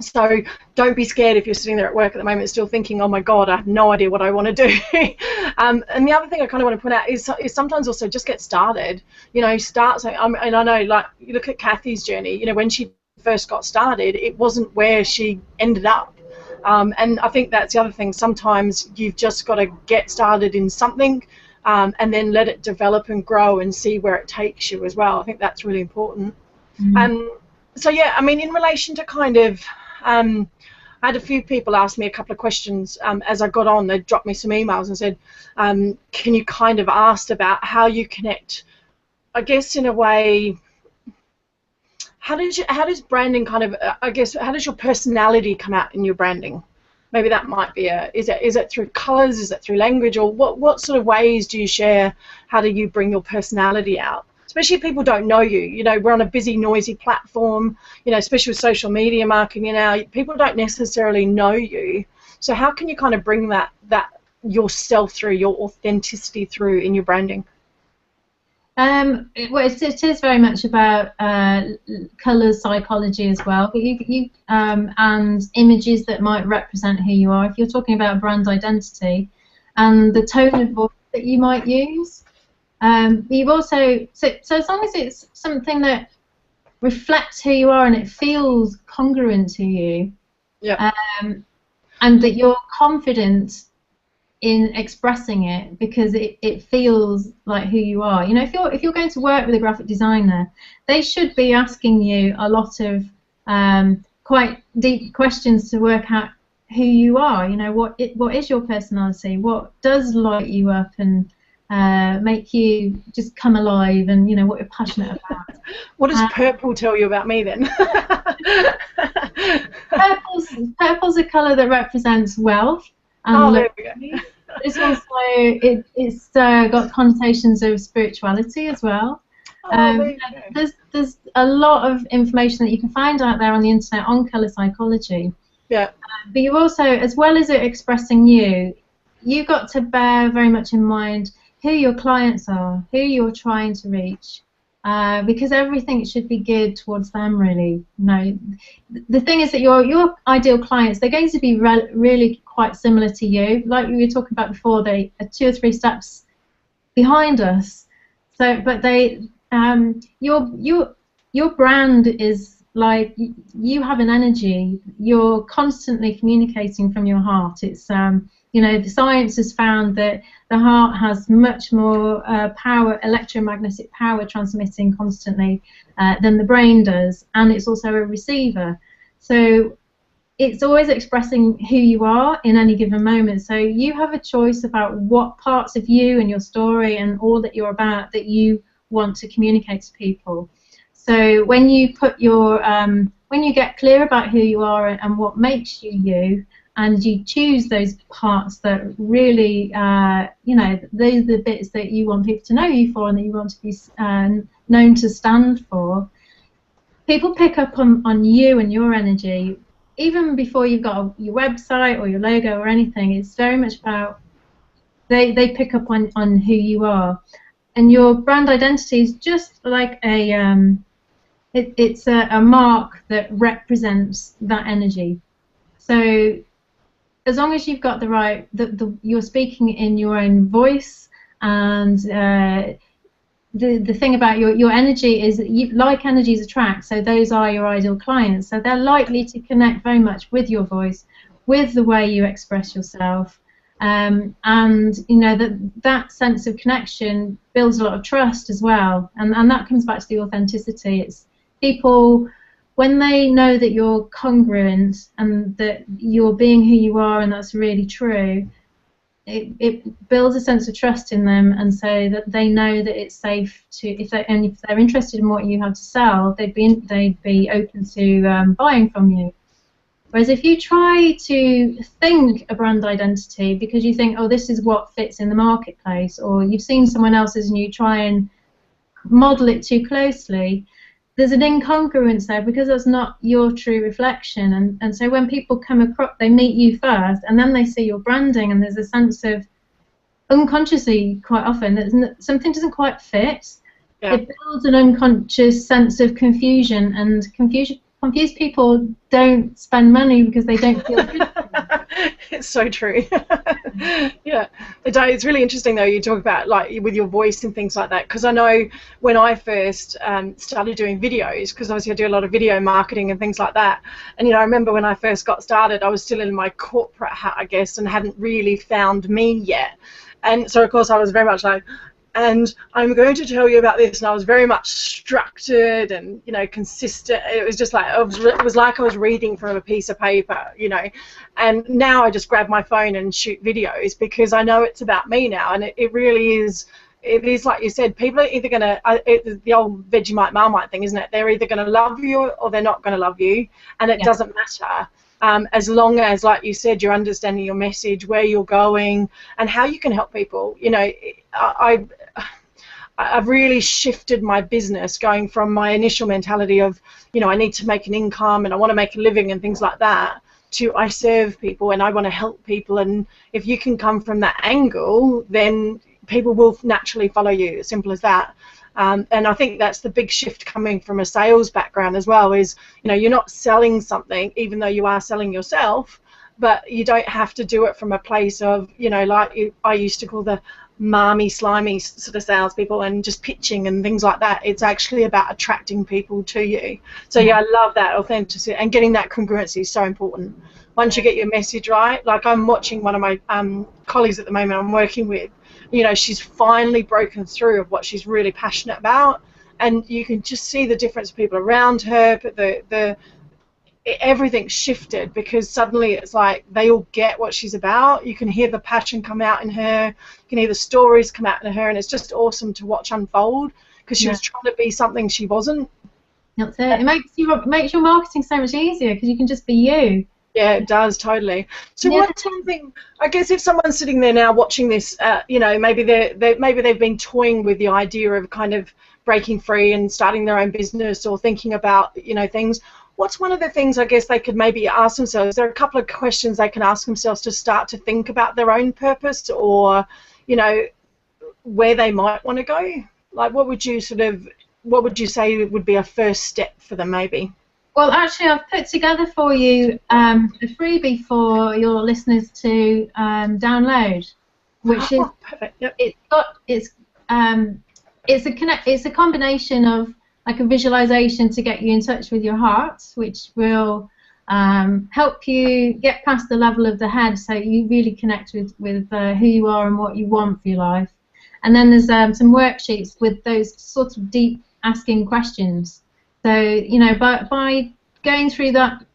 So don't be scared if you're sitting there at work at the moment still thinking, oh my God, I have no idea what I want to do. And the other thing I kind of want to point out is sometimes also just get started. You know, start. And I know, like, you look at Cathy's journey. You know, when she first got started, it wasn't where she ended up. And I think that's the other thing. Sometimes you've just got to get started in something, and then let it develop and grow and see where it takes you as well. I think that's really important. So yeah, I mean, in relation to kind of, I had a few people ask me a couple of questions as I got on. They dropped me some emails and said, can you kind of ask about how you connect, I guess in a way, how does branding kind of, I guess, how does your personality come out in your branding? Maybe that might be is it through colors, is it through language, or what sort of ways do you share? How do you bring your personality out? Especially if people don't know you. You know, we're on a busy, noisy platform, you know, especially with social media marketing now, people don't necessarily know you. So how can you kind of bring that yourself through, your authenticity through in your branding? Well, it is very much about colour psychology as well, but and images that might represent who you are. If you're talking about brand identity and the tone of voice that you might use, you've also so as long as it's something that reflects who you are and it feels congruent to you, yeah, and that you're confident in expressing it because it feels like who you are. You know, if you're going to work with a graphic designer, they should be asking you a lot of quite deep questions to work out who you are. You know, what is your personality? What does light you up and make you just come alive? And you know what you're passionate about. What does purple tell you about me then? Purple's a colour that represents wealth. There we go. It's also it's got connotations of spirituality as well. There's a lot of information that you can find out there on the internet on colour psychology. Yeah. But you also, as well as it expressing you've got to bear very much in mind who your clients are, who you're trying to reach. Because everything should be geared towards them, really. You know, the thing is that your ideal clients, they're going to be really quite similar to you. Like we were talking about before, they are 2 or 3 steps behind us. So, but your brand is like you have an energy. You're constantly communicating from your heart. It's you know, the science has found that the heart has much more power, electromagnetic power transmitting constantly than the brain does, and it's also a receiver. So it's always expressing who you are in any given moment. So you have a choice about what parts of you and your story and all that you're about that you want to communicate to people. So when you put your when you get clear about who you are and what makes you you, and you choose those parts that really, you know, those are the bits that you want people to know you for and that you want to be known to stand for. People pick up on you and your energy even before you've got your website or your logo or anything. It's very much about they pick up on who you are, and your brand identity is just like it's a mark that represents that energy. So as long as you've got the right, you're speaking in your own voice, and the thing about your energy is that like energies attract, so those are your ideal clients. So they're likely to connect very much with your voice, with the way you express yourself, and you know that sense of connection builds a lot of trust as well, and that comes back to the authenticity. It's people, when they know that you're congruent and that you're being who you are and that's really true, it builds a sense of trust in them, and so that they know that it's safe to, if they're interested in what you have to sell, they'd be open to buying from you. Whereas if you try to think a brand identity because you think, oh, this is what fits in the marketplace, or you've seen someone else's and you try and model it too closely, there's an incongruence there because that's not your true reflection. And so when people come across, they meet you first and then they see your branding, and there's a sense of, unconsciously quite often, that something doesn't quite fit. Yeah. It builds an unconscious sense of confusion, and confused people don't spend money because they don't feel good. It's so true. Yeah, it's really interesting though you talk about like with your voice and things like that, because I know when I first started doing videos, because obviously I do a lot of video marketing and things like that, and you know I remember when I first got started I was still in my corporate hat, I guess, and hadn't really found me yet, and so of course I was very much like, and I'm going to tell you about this, and I was very much structured and, you know, consistent. It was just like, it was like I was reading from a piece of paper, you know, and now I just grab my phone and shoot videos because I know it's about me now, and it really is it is like you said, people are either going to, it's the old Vegemite Marmite thing, isn't it? They're either going to love you or they're not going to love you, and it doesn't matter. As long as, like you said, you're understanding your message, where you're going, and how you can help people. You know, I've really shifted my business, going from my initial mentality of, you know, I need to make an income and I want to make a living and things like that, to I serve people and I want to help people. And if you can come from that angle, then people will naturally follow you. As simple as that. And I think that's the big shift coming from a sales background as well, is, you know, you're not selling something, even though you are selling yourself, but you don't have to do it from a place of, you know, like I used to call the marmy, slimy sort of salespeople and just pitching and things like that. It's actually about attracting people to you. So yeah, I love that authenticity, and getting that congruency is so important. Once you get your message right, like I'm watching one of my colleagues at the moment I'm working with, you know, she's finally broken through of what she's really passionate about, and you can just see the difference of people around her, but everything shifted, because suddenly it's like they all get what she's about. You can hear the passion come out in her, you can hear the stories come out in her, and it's just awesome to watch unfold, because she was trying to be something she wasn't. That's it. It makes your marketing so much easier, because you can just be you. Yeah, it does, totally. So what's something, I guess if someone's sitting there now watching this, you know, maybe they've been toying with the idea of kind of breaking free and starting their own business, or thinking about, you know, things. What's one of the things I guess they could maybe ask themselves? There are a couple of questions they can ask themselves to start to think about their own purpose, or, you know, where they might want to go. Like, what would you say would be a first step for them, maybe? Well, actually, I've put together for you a freebie for your listeners to download, which is perfect. Yep. It's a combination of like a visualization to get you in touch with your heart, which will help you get past the level of the head, so you really connect with who you are and what you want for your life. And then there's some worksheets with those sort of deep asking questions. So, you know, by going through that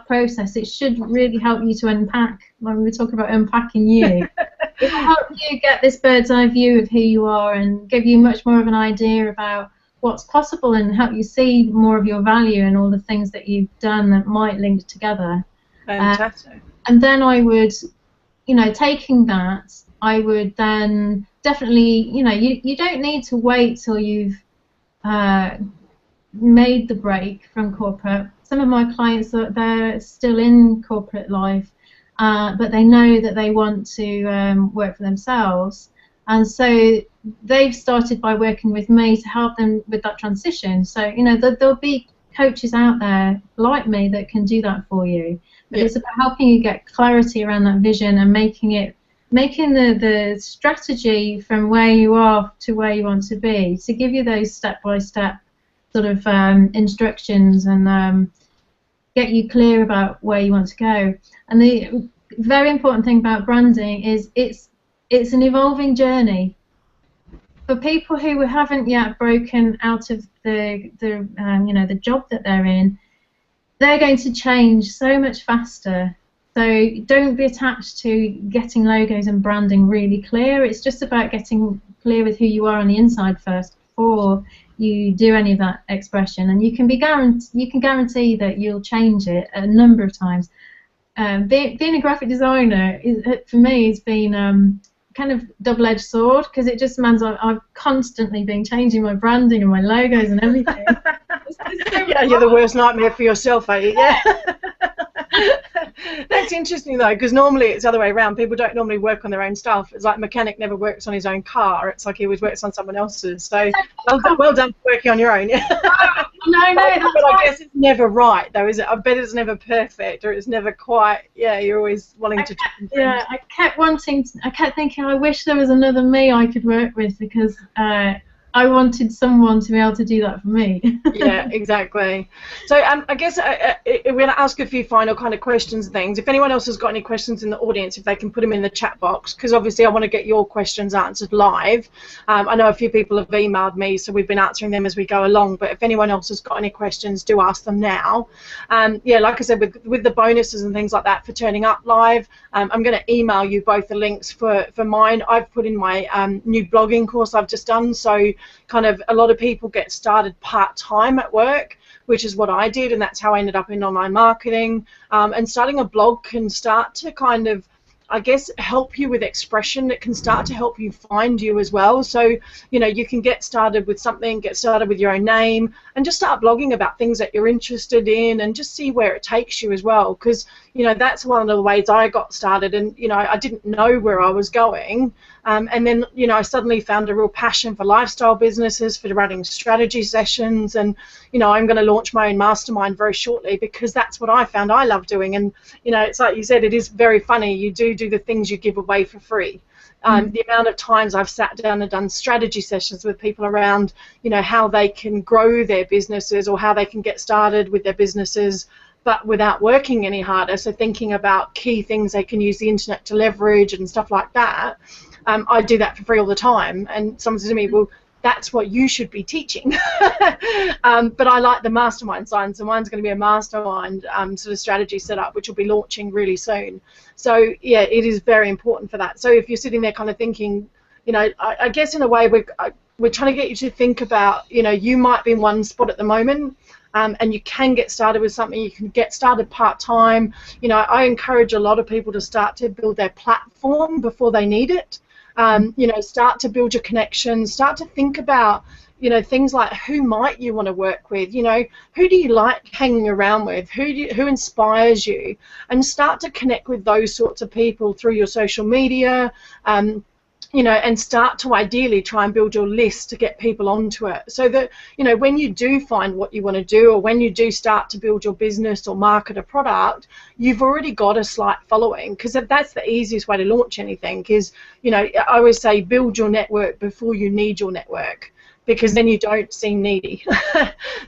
process, it should really help you to unpack. When we talk about unpacking you, it will help you get this bird's eye view of who you are, and give you much more of an idea about what's possible, and help you see more of your value and all the things that you've done that might link together. Fantastic. And then I would, you know, taking that, I would then definitely, you know, you don't need to wait till you've made the break from corporate. Some of my clients, they're still in corporate life, but they know that they want to work for themselves, and so they've started by working with me to help them with that transition. So, you know, there'll be coaches out there like me that can do that for you, but it's about helping you get clarity around that vision, and making the strategy from where you are to where you want to be, to give you those step-by-step sort of instructions, and get you clear about where you want to go. And the very important thing about branding is it's an evolving journey. For people who haven't yet broken out of the you know, the job that they're in, they're going to change so much faster. So don't be attached to getting logos and branding really clear. It's just about getting clear with who you are on the inside first, before you do any of that expression. And you can guarantee that you'll change it a number of times. Being a graphic designer, for me, has been kind of double-edged sword, because it just means I've constantly been changing my branding and my logos and everything. Yeah, you're the worst nightmare for yourself, are you? Yeah. That's interesting though, because normally it's the other way around. People don't normally work on their own stuff. It's like a mechanic never works on his own car. It's like he always works on someone else's. So well done for working on your own. Yeah. No, but I guess it's never right though, is it? I bet it's never perfect, or it's never quite. Yeah, you're always wanting to. Yeah, I kept thinking, I wish there was another me I could work with, because I wanted someone to be able to do that for me. Yeah, exactly. So I guess we're going to ask a few final kind of questions and things. If anyone else has got any questions in the audience, if they can put them in the chat box, because obviously I want to get your questions answered live. I know a few people have emailed me, so we've been answering them as we go along, but if anyone else has got any questions, do ask them now. Yeah, like I said, with the bonuses and things like that for turning up live, I'm going to email you both the links for mine. I've put in my new blogging course I've just done, so kind of a lot of people get started part-time at work, which is what I did, and that's how I ended up in online marketing. And starting a blog can start to kind of, I guess, help you with expression. It can start to help you find you as well. So, you know, you can get started with something, get started with your own name, and just start blogging about things that you're interested in and just see where it takes you as well. Because, you know, that's one of the ways I got started, and, you know, I didn't know where I was going. And then, you know, I suddenly found a real passion for lifestyle businesses, for running strategy sessions, and, you know, I'm going to launch my own mastermind very shortly because that's what I found I love doing. And, you know, it's like you said, it is very funny. You do the things you give away for free. The amount of times I've sat down and done strategy sessions with people around, you know, how they can grow their businesses or how they can get started with their businesses, but without working any harder. So thinking about key things they can use the internet to leverage and stuff like that. I do that for free all the time, and someone says to me, well, that's what you should be teaching. But I like the mastermind side, so mine's going to be a mastermind sort of strategy setup, which will be launching really soon. So yeah, it is very important for that. So if you're sitting there kind of thinking, you know, I guess in a way we're trying to get you to think about, you know, you might be in one spot at the moment, and you can get started with something. You can get started part-time. You know, I encourage a lot of people to start to build their platform before they need it. You know, start to build your connections, start to think about, you know, things like who might you want to work with, you know, who do you like hanging around with, who inspires you, and start to connect with those sorts of people through your social media, you know, and start to ideally try and build your list to get people onto it, so that, you know, when you do find what you want to do, or when you do start to build your business or market a product, you've already got a slight following. Because that's the easiest way to launch anything, is, you know, I always say build your network before you need your network, because then you don't seem needy.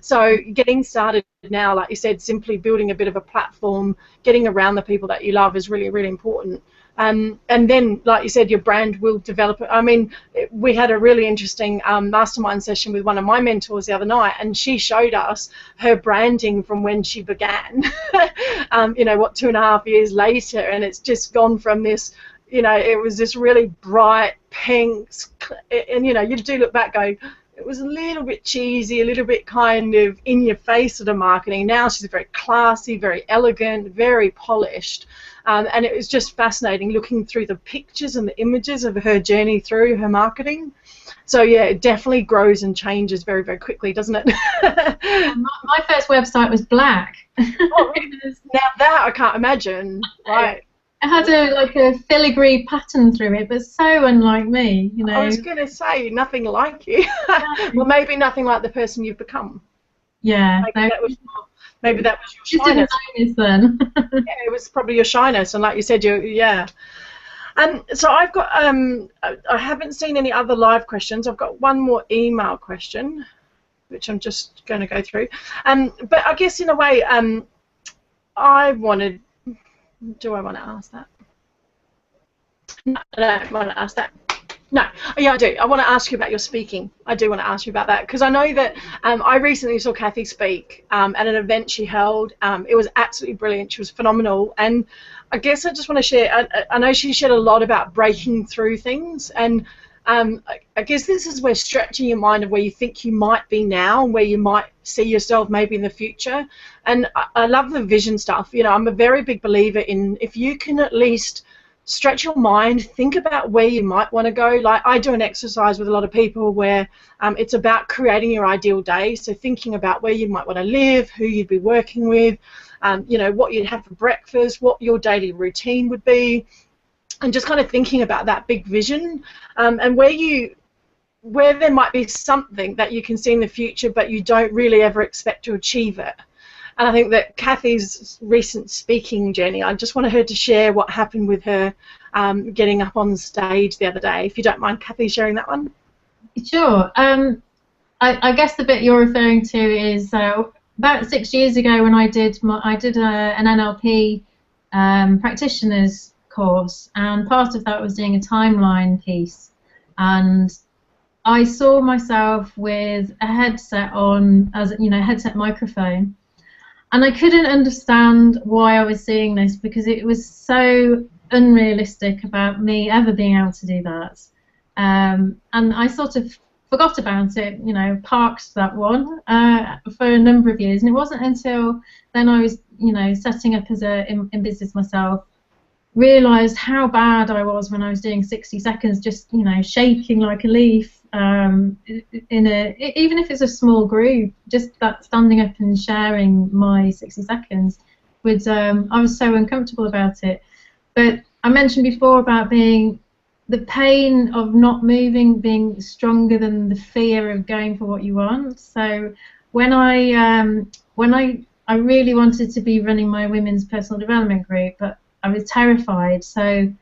So getting started now, like you said, simply building a bit of a platform, getting around the people that you love is really, really important. And then, like you said, your brand will develop. I mean, we had a really interesting mastermind session with one of my mentors the other night, and she showed us her branding from when she began, you know, 2.5 years later, and it's just gone from this, you know, it was this really bright pink, and, you know, you do look back going, it was a little bit cheesy, a little bit kind of in your face sort of marketing. Now she's very classy, very elegant, very polished. And it was just fascinating looking through the pictures and the images of her journey through her marketing. So yeah, it definitely grows and changes very, very quickly, doesn't it? My first website was black. Oh, now that I can't imagine. Right. It had a filigree pattern through it, but so unlike me, you know. I was going to say, nothing like you. Well, maybe nothing like the person you've become. Yeah. Maybe that was your shyness. Then. Yeah, it was probably your shyness, and like you said, yeah. So I've got, I haven't seen any other live questions. I've got one more email question, which I'm just going to go through. But I guess in a way, do I want to ask that? No, I don't want to ask that. No, yeah, I do. I want to ask you about your speaking. I do want to ask you about that, because I know that I recently saw Cathy speak at an event she held. It was absolutely brilliant. She was phenomenal. And I guess I just want to share, I know she shared a lot about breaking through things. And I guess this is where stretching your mind of where you think you might be now and where you might see yourself maybe in the future. And I love the vision stuff. You know, I'm a very big believer in, if you can at least stretch your mind, think about where you might want to go. Like, I do an exercise with a lot of people where it's about creating your ideal day. So thinking about where you might want to live, who you'd be working with, you know, what you'd have for breakfast, what your daily routine would be, and just kind of thinking about that big vision, and where there might be something that you can see in the future but you don't really ever expect to achieve it. And I think that Cathy's recent speaking journey, I just wanted her to share what happened with her getting up on stage the other day. If you don't mind, Cathy, sharing that one. Sure. I guess the bit you're referring to is about 6 years ago when I did an NLP practitioner's course, and part of that was doing a timeline piece, and I saw myself with a headset on, as you know, headset microphone, and I couldn't understand why I was seeing this because it was so unrealistic about me ever being able to do that, and I sort of forgot about it, you know, parked that one for a number of years, and it wasn't until then I was, you know, setting up as in business myself, realised how bad I was when I was doing 60 seconds, just, you know, shaking like a leaf, even if it's a small group, just that standing up and sharing my 60 seconds was, I was so uncomfortable about it. But I mentioned before about the pain of not moving being stronger than the fear of going for what you want. So when I really wanted to be running my women's personal development group, but I was terrified. So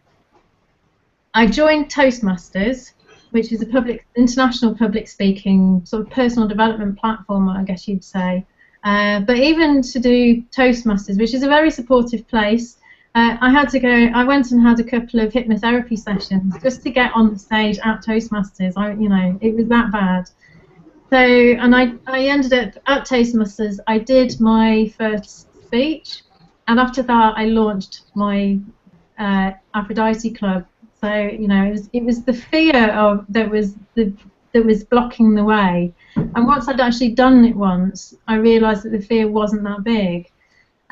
I joined Toastmasters, which is a international public speaking sort of personal development platform, I guess you'd say. But even to do Toastmasters, which is a very supportive place, I went and had a couple of hypnotherapy sessions just to get on the stage at Toastmasters. You know, it was that bad. So, and I ended up at Toastmasters. I did my first speech, and after that, I launched my Aphrodite Club. So, you know, it was the fear that was blocking the way. And once I'd actually done it once, I realised that the fear wasn't that big.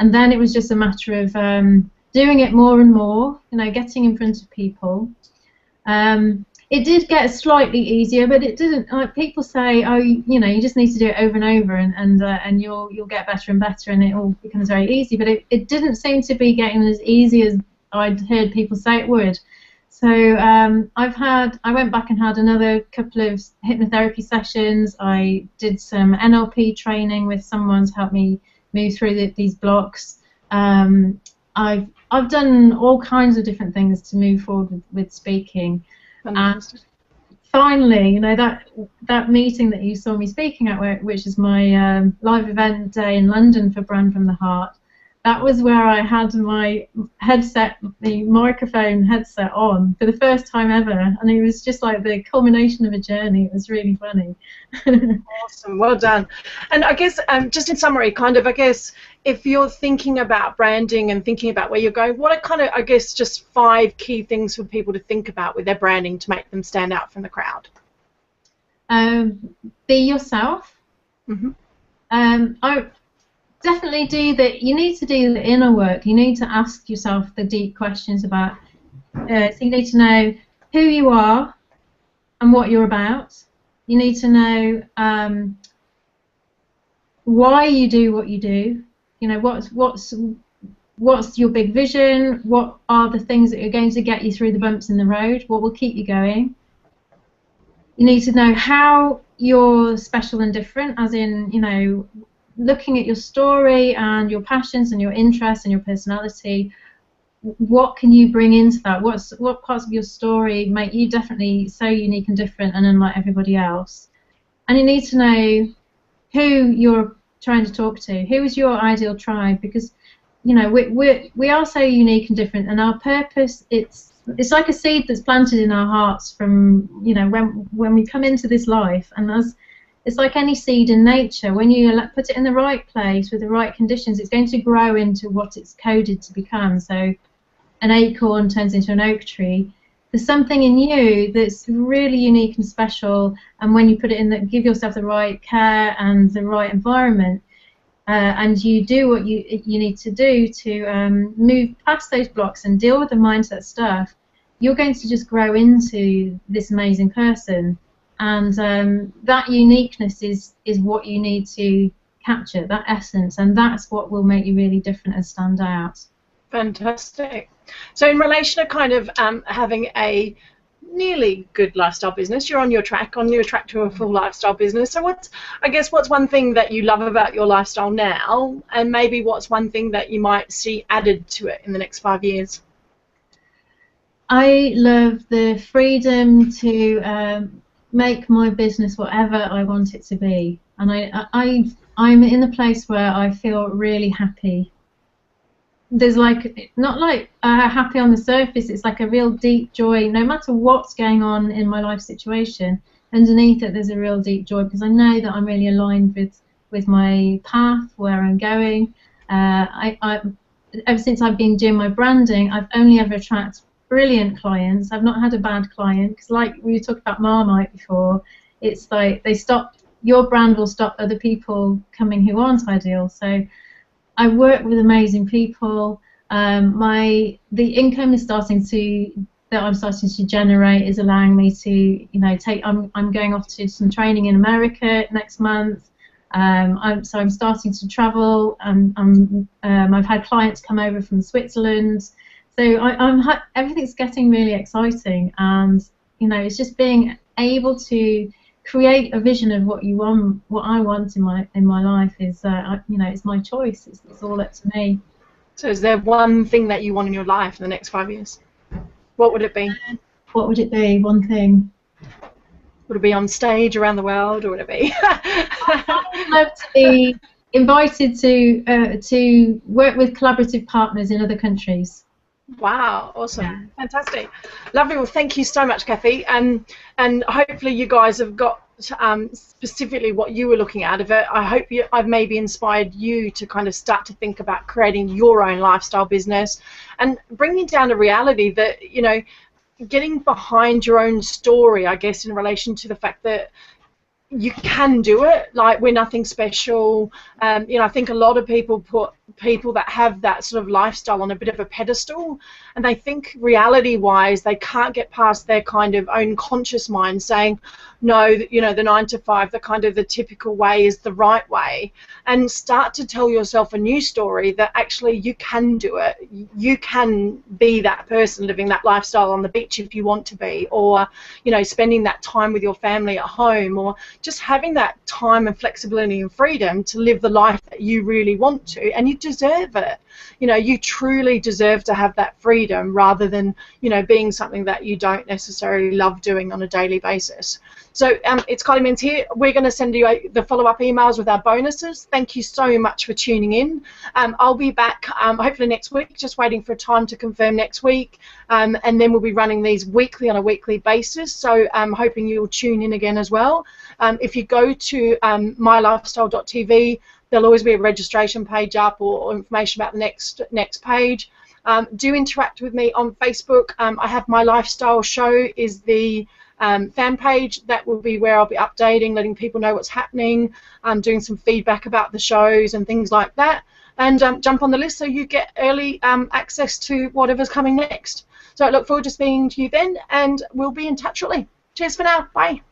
And then it was just a matter of doing it more and more, you know, getting in front of people. It did get slightly easier, but it didn't. Like people say, oh, you know, you just need to do it over and over, and you'll get better and better, and it all becomes very easy. But it didn't seem to be getting as easy as I'd heard people say it would. So I went back and had another couple of hypnotherapy sessions. I did some NLP training with someone to help me move through these blocks. I've done all kinds of different things to move forward with speaking, and finally, you know, that meeting that you saw me speaking at, which is my live event day in London for Brand from the Heart, that was where I had my headset, the microphone headset on for the first time ever, and it was just like the culmination of a journey. It was really funny. Awesome, well done. And I guess, just in summary, kind of, I guess, if you're thinking about branding and thinking about where you're going, what are kind of, I guess, just 5 key things for people to think about with their branding to make them stand out from the crowd? Be yourself. Mm-hmm. I definitely you need to do the inner work. You need to ask yourself the deep questions about, so you need to know who you are and what you're about. You need to know why you do what you do. You know, what's your big vision? What are the things that are going to get you through the bumps in the road? What will keep you going? You need to know how you're special and different, as in, you know, looking at your story and your passions and your interests and your personality. What can you bring into that? What parts of your story make you definitely so unique and different and unlike everybody else? And you need to know who you're trying to talk to. Who is your ideal tribe? Because, you know, we are so unique and different, and our purpose, it's like a seed that's planted in our hearts from, you know, when we come into this life. And it's like any seed in nature. When you put it in the right place with the right conditions, it's going to grow into what it's coded to become. So an acorn turns into an oak tree. There's something in you that's really unique and special, and when you put it in, give yourself the right care and the right environment, and you do what you need to do to move past those blocks and deal with the mindset stuff, you're going to just grow into this amazing person. And that uniqueness is what you need to capture, that essence, and that's what will make you really different and stand out. Fantastic. So in relation to kind of having a nearly good lifestyle business, you're on your track to a full lifestyle business. So what's one thing that you love about your lifestyle now, and maybe what's one thing that you might see added to it in the next 5 years? I love the freedom to make my business whatever I want it to be, and I'm in a place where I feel really happy. There's like, not like happy on the surface, it's like a real deep joy. No matter what's going on in my life situation, underneath it there's a real deep joy, because I know that I'm really aligned with my path, where I'm going. Ever since I've been doing my branding, I've only ever attracted brilliant clients. I've not had a bad client, because like we talked about Marmite before, it's like your brand will stop other people coming who aren't ideal. So I work with amazing people. The income that I'm starting to generate is allowing me to, I'm going off to some training in America next month. I'm starting to travel. I've had clients come over from Switzerland. So everything's getting really exciting, and it's just being able to create a vision of what I want in my life is, it's my choice. It's all up to me. So is there one thing that you want in your life in the next 5 years? What would it be? What would it be? One thing. Would it be on stage around the world, or would it be? I would love to be invited to work with collaborative partners in other countries. Wow, awesome. Yeah. Fantastic. Lovely. Well, thank you so much, Cathy. And hopefully you guys have got specifically what you were looking out of it. I hope I've maybe inspired you to kind of start to think about creating your own lifestyle business and bringing down a reality that, getting behind your own story, I guess, in relation to the fact that you can do it. Like, we're nothing special. I think a lot of people put people that have that sort of lifestyle on a bit of a pedestal, and they think reality-wise they can't get past their kind of own conscious mind saying, no, the 9 to 5, the kind of the typical way is the right way, and start to tell yourself a new story that actually you can do it. You can be that person living that lifestyle on the beach if you want to be, or spending that time with your family at home, or just having that time and flexibility and freedom to live the life that you really want to, and you deserve it. You truly deserve to have that freedom, rather than being something that you don't necessarily love doing on a daily basis. So it's Kylie Menz here. We're going to send you the follow-up emails with our bonuses. Thank you so much for tuning in. I'll be back hopefully next week, just waiting for a time to confirm next week, and then we'll be running these weekly on a weekly basis, so I'm hoping you'll tune in again as well. If you go to mylifestyle.tv, there'll always be a registration page up, or information about the next page. Do interact with me on Facebook. I have My Lifestyle Show is the fan page. That will be where I'll be updating, letting people know what's happening, doing some feedback about the shows and things like that. And jump on the list so you get early access to whatever's coming next. So I look forward to speaking to you then, and we'll be in touch shortly. Cheers for now. Bye.